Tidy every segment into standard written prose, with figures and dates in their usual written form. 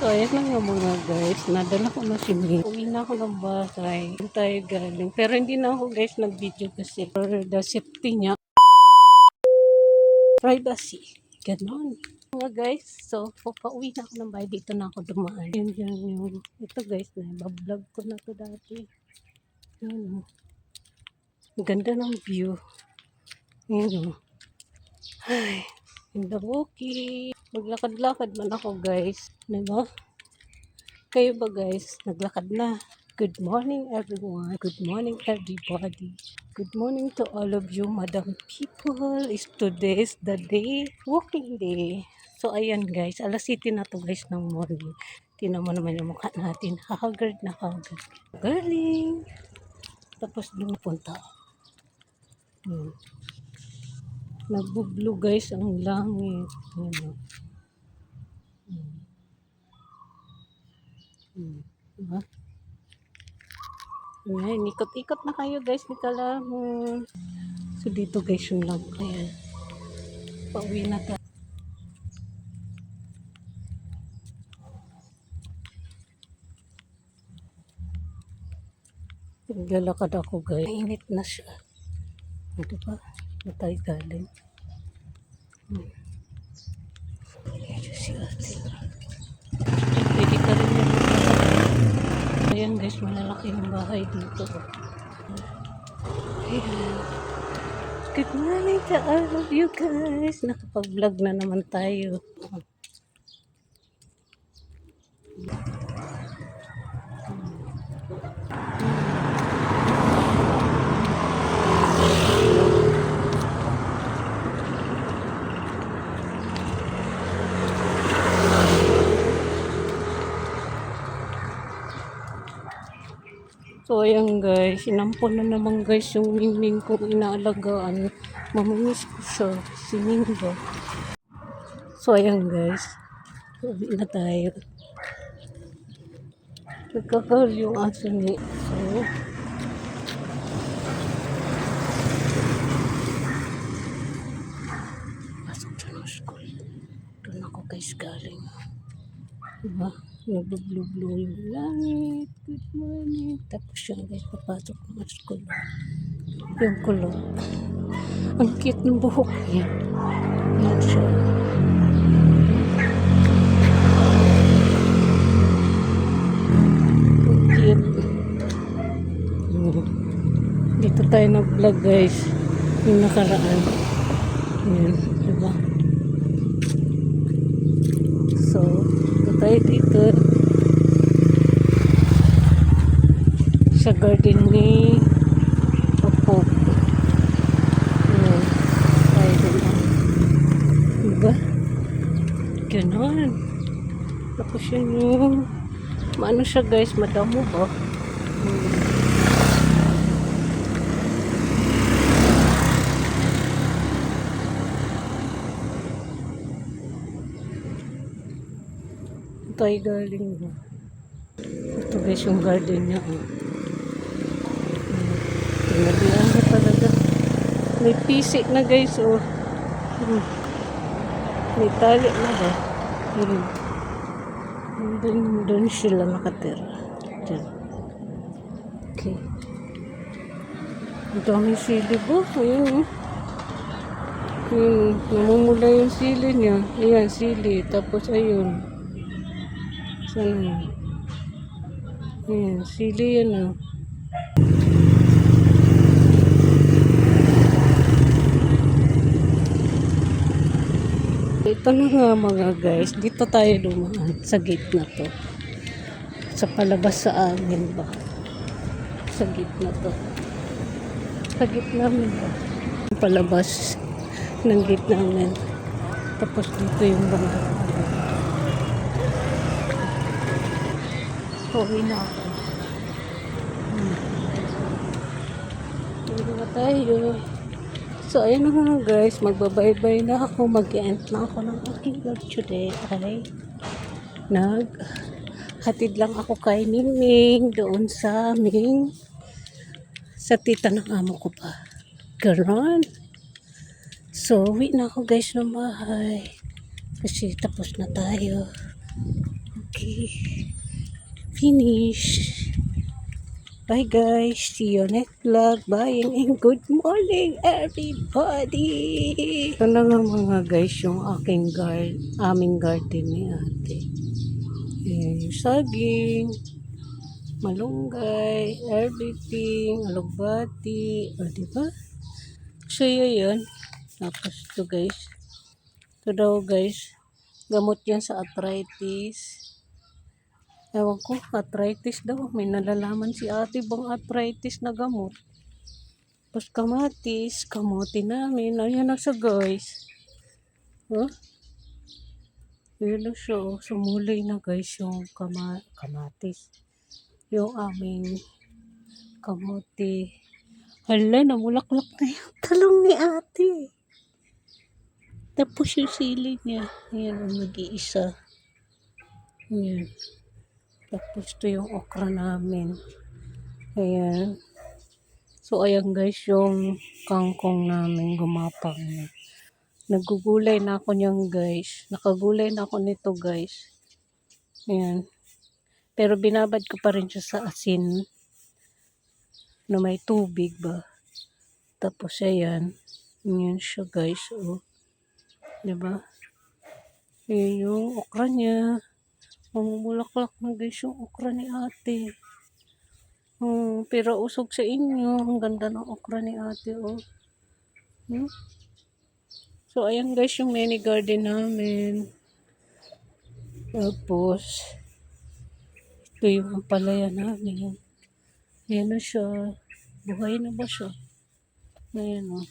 So, ayan na nga mga guys. Nadala ko na si May. Uwi na ako ng bahay. Doon tayo galing. Pero hindi na ako guys nag-video kasi for the safety niya. Privacy. Ganon. Mga guys. So, pauwi na ako ng bahay. Dito na ako dumaan. Yan yung. Ito guys na. Bablog ko na to dati. Yan o. Ang ganda ng view. Yan o. Ay. In the bukid. Maglakad-lakad man ako guys. Diba? Kayo ba guys? Naglakad na. Good morning everyone. Good morning everybody. Good morning to all of you madam people. Is today's the day. Walking day. So ayan guys. Alas 7 na to guys ng morning. Tingnan mo naman yung mukha natin. Haggard na haggard. Galing. Tapos doon punta. Nagbo-blue guys ang langit. Diba? Ayan, ikot-ikot na kayo guys ni Kalamon. So dito guys yung lang. Ayan. Pauwi na tayo. Naglalakad ako guys. Mainit na siya. Ito pa. Na tayo galing. Pwede ka rin yung ayan guys, malalaki yung bahay dito. Ayan. Good morning to all of you guys. Nakapag-vlog na naman tayo. So ayan guys, inampon na naman guys yung mingming kong inaalagaan. Mamamiss ko siya, si Mingba. So ayan guys, uwi na tayo. Nagkakahal yung aso ni. So, pasok siya ng school. Doon ako guys galing. Diba? Nagbo-blue-blue yung langit. Good morning. Tapos yun guys, papasok ng school. Yung kulong. Ang cute ng buhok niya. Yan siya. Ang cute. Dito tayo nag-vlog guys. Yung nakaraan. Yan. Diba? So, tayo dito sa garden ni Opo. Ayan. Tayo dito. Diba? Ganon. Tapos yun yung maano siya guys, madamo ba? Tayo galing ba? Ito guys yung garden niya. Tinalian na talaga. May pisi na guys. Oh. May tali na ba? Doon sila nakatira. Diyan. Okay. Ang daming sili ba? Ayun. Namumula yung sili niya. Ayan, sili. Tapos ayun. Sana. Ayan, sili yan o. Ito na nga mga guys. Dito tayo dumaan sa gate na to. Sa palabas sa amin ba? Sa gate na to. Sa gate namin ba? Palabas ng gate namin. Tapos dito yung mga uwi na ako. Uwi na tayo. So, ayun na nga guys. Magbabay-bye na ako. Mag-end na ako ng aking vlog today. Ay, hatid lang ako kay Mingming doon sa aming sa tita ng amo ko pa. Ganon. So, uwi na ako guys ng bahay. Kasi tapos na tayo. Okay. Finish. Bye guys. See you next vlog. Bye and good morning everybody. Ito na nga mga guys yung aming garden ni ate. Ayan yung saging, malunggay, everything, alugbati. O diba? So yun. Tapos ito guys. Ito daw guys. Gamot yan sa arthritis. Ewan ko, arthritis daw. May nalalaman si ate bang arthritis na gamot. Tapos kamatis, kamote namin. Ayan na siya guys. Huh? Ayan na siya. Oh. Sumulay na guys yung kamatis. Yung aming kamote. Hala, namulaklak na yung talong ni ate. Tapos yung sili niya. Ayan, nag-iisa. Ayan. Tapos ito yung okra namin. Ayan. So, ayan guys, yung kangkong namin gumapang na. Nagugulay na ako niyan guys. Nakagulay na ako nito guys. Ayan. Pero binabad ko pa rin siya sa asin na may tubig ba. Tapos ayan. Ayan siya guys. Oh. Diba? Ayan yung okra niya. Mamumulaklak na guys yung okra ni ate. Pero usog sa inyo. Ang ganda ng okra ni ate. Oh. So, ayan guys yung mini garden namin. Tapos, ito yung ampalaya namin. Ayan na siya. Buhay na ba siya? Ayan o.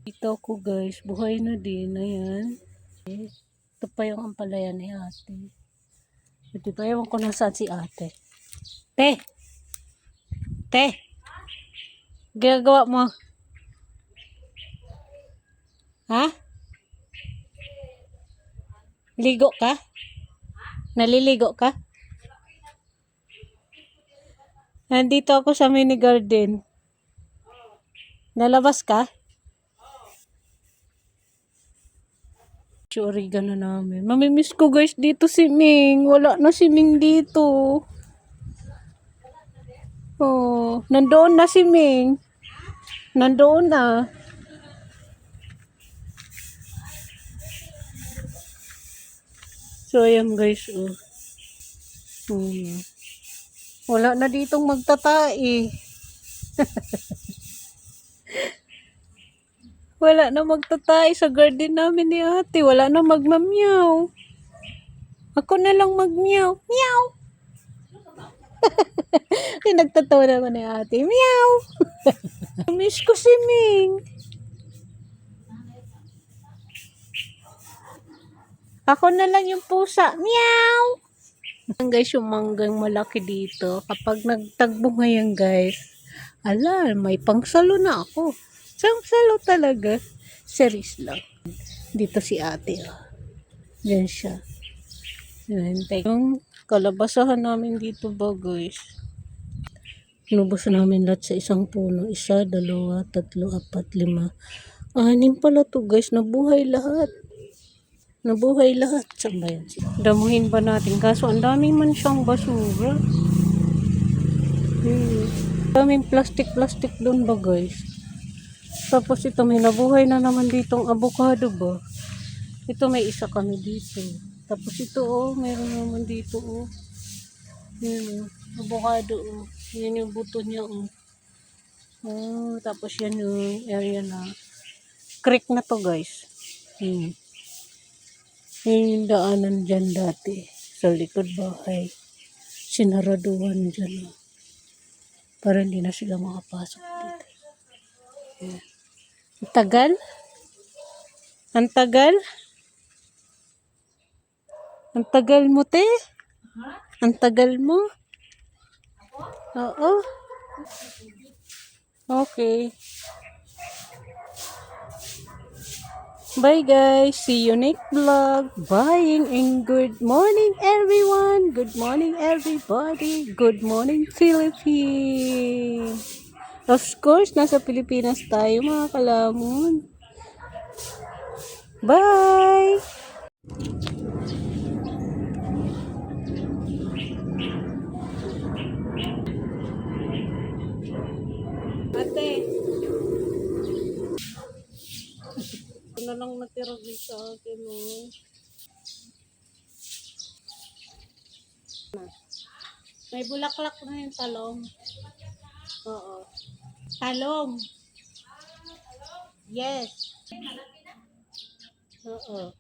Ito ko guys. Buhay na din. Ayan. Ito pa yung ampalaya ni ate. Ito pa ewan ko nasaan si ate. Te! Te! Ginagawa mo? Ha? Ligo ka? Naliligo ka? Nandito ako sa mini garden. Nalabas ka? Yung oregano namin. Mamimiss ko guys dito si Ming. Wala na si Ming dito. Oh, nandoon na si Ming. Nandoon na. So, ayan guys. Oh. Wala na ditong magtatai. Wala na magtatay sa garden namin ni ate. Wala na magmamyaw. Ako na lang magmyaw. Meow! Ay, nagtatawa naman ni ate. Meow! Miss ko si Ming. Ako na lang yung pusa. Meow! Guys, yung manggang malaki dito. Kapag nagtagbo ngayon guys, ala, may pangsalo na ako. Salo talaga. Series lang. Dito si ate. Oh. Yan siya. Yan. Yung kalabasahan namin dito ba guys. Inubos namin lahat sa isang puno. 1, 2, 3, 4, 5. 6 pala to guys. Nabuhay lahat. Nabuhay lahat. Saan ba yan? Damuhin ba natin? Kaso ang daming man siyang basura. Daming plastic doon ba guys. Tapos ito may nabuhay na naman ditong avocado ba. Ito may isa kami dito. Tapos ito oh, meron naman dito oh. Yan oh, avocado oh. Yan yung buto niya oh. Oh, tapos yan yung area na creek na to guys. Yan yung daanan dyan dati. Sa likod bahay. Sinaraduhan dyan oh. Para hindi na sila makapasok dito. Yan. Ang tagal? Ang tagal? Ang tagal mo, te? Ang tagal mo? Oo. Okay. Bye guys. See you next vlog. Bye and good morning everyone. Good morning everybody. Good morning Philippines. Of course, nasa Pilipinas tayo mga kalamon. Bye! lang natira din sa akin, oh. May bulaklak na yung talong. Oo. Talong. Yes. Oo.